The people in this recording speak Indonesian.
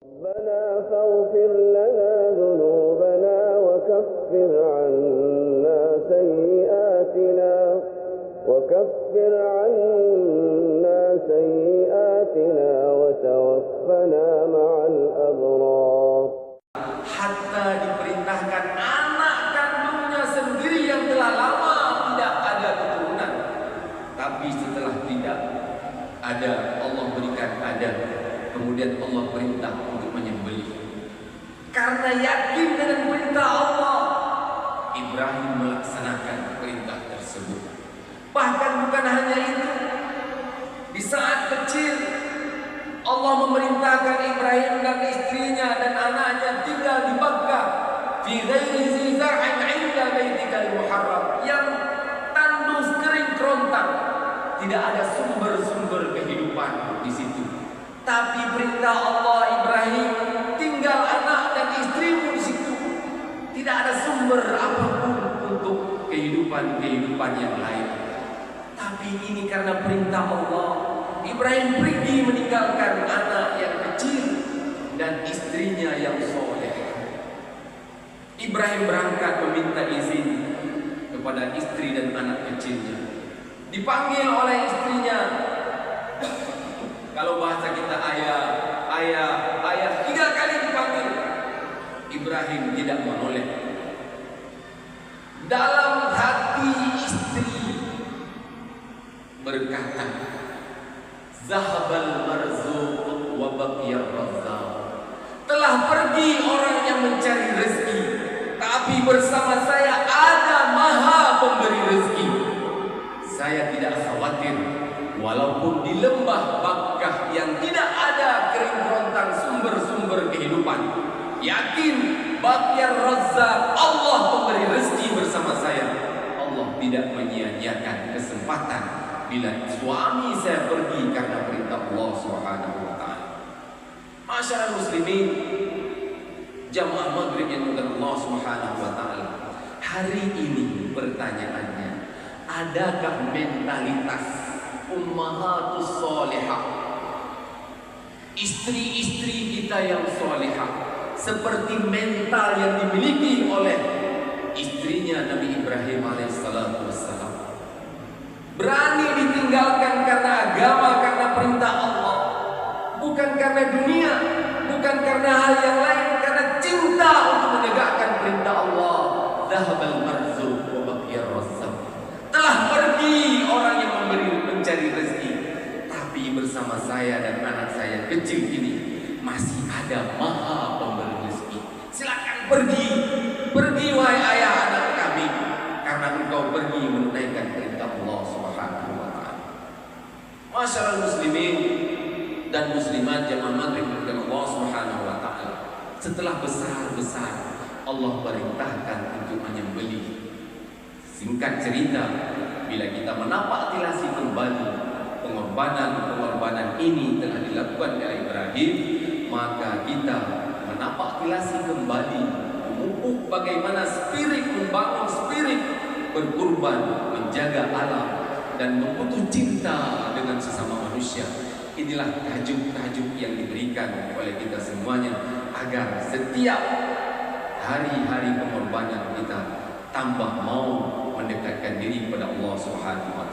ربنا فاغفر لنا ذنوبنا وكفر عنا سيئاتنا وتوفنا مع الأبرار. Hatta diperintahkan anak kandungnya sendiri yang telah lama tidak ada keturunan, tapi setelah tidak ada, Allah berikan ada. Kemudian Allah perintah untuk menyembelih. Karena yakin dengan perintah Allah, Ibrahim melaksanakan perintah tersebut. Bahkan bukan hanya itu, di saat kecil Allah memerintahkan Ibrahim dan istrinya dan anaknya tinggal di Makkah, fi ghairi zi zar'in 'inda baitikal muharram, yang tandus kering kerontang, tidak ada sumber-sumber kehidupan di situ. Tapi perintah Allah, Ibrahim, tinggal anak dan istrimu di situ. Tidak ada sumber apapun untuk kehidupan yang lain. Tapi ini karena perintah Allah, Ibrahim pergi meninggalkan anak yang kecil dan istrinya yang soleh. Ibrahim berangkat meminta izin kepada istri dan anak kecilnya. Dipanggil oleh istrinya. Kalau bahasa kita ayah 3 kali dipanggil. Ibrahim tidak menoleh. Dalam hati istri berkata, Zahabal marzuq wa baqiyar razzaq. Telah pergi orang yang mencari rezeki, tapi bersama saya ada Maha Pemberi rezeki. Saya tidak khawatir, walaupun di lembah Makkah yang tidak ada kering kerontang sumber-sumber kehidupan, yakin baqiyar razzaq, Allah pemberi rezeki bersama saya. Allah tidak menyia-nyiakan kesempatan bila suami saya pergi karena perintah Allah Subhanahu wa taala. Masyarakat muslimin, jamaah maghrib yang dimuliakan Allah Subhanahu wa taala. Hari ini pertanyaannya, adakah mentalitas ummahatus sholihah, istri-istri kita yang sholihah, seperti mental yang dimiliki oleh istrinya Nabi Ibrahim alaihissalatu wassalam? Berani ditinggalkan karena agama, karena perintah Allah, bukan karena dunia, bukan karena hal yang lain, karena cinta untuk menegakkan perintah Allah. Zahabal marzuq wa baqiyar razzaq. Telah pergi orang yang mencari rezeki, tapi bersama saya dan anak saya kecil ini masih ada Maha Pemberi rezeki. Silakan pergi wahai ayah anak kami, karena engkau pergi menunaikan perintah Allah Subhanahu wa taala. Masyaallah muslimin dan muslimat jamaah maghrib dengan Allah Subhanahu wa taala. Setelah besar-besar Allah perintahkan untuk menyembelih. Singkat cerita, bila kita menapaktilasi kembali pengorbanan ini telah dilakukan oleh Ibrahim, maka kita menapaktilasi kembali, memupuk bagaimana membangun spirit berkurban, menjaga alam dan membutuh cinta dengan sesama manusia. Inilah tajuk-tajuk yang diberikan oleh kita semuanya, agar setiap hari-hari pengorbanan kita tambah mau mendekatkan diri kepada Allah Subhanahu wa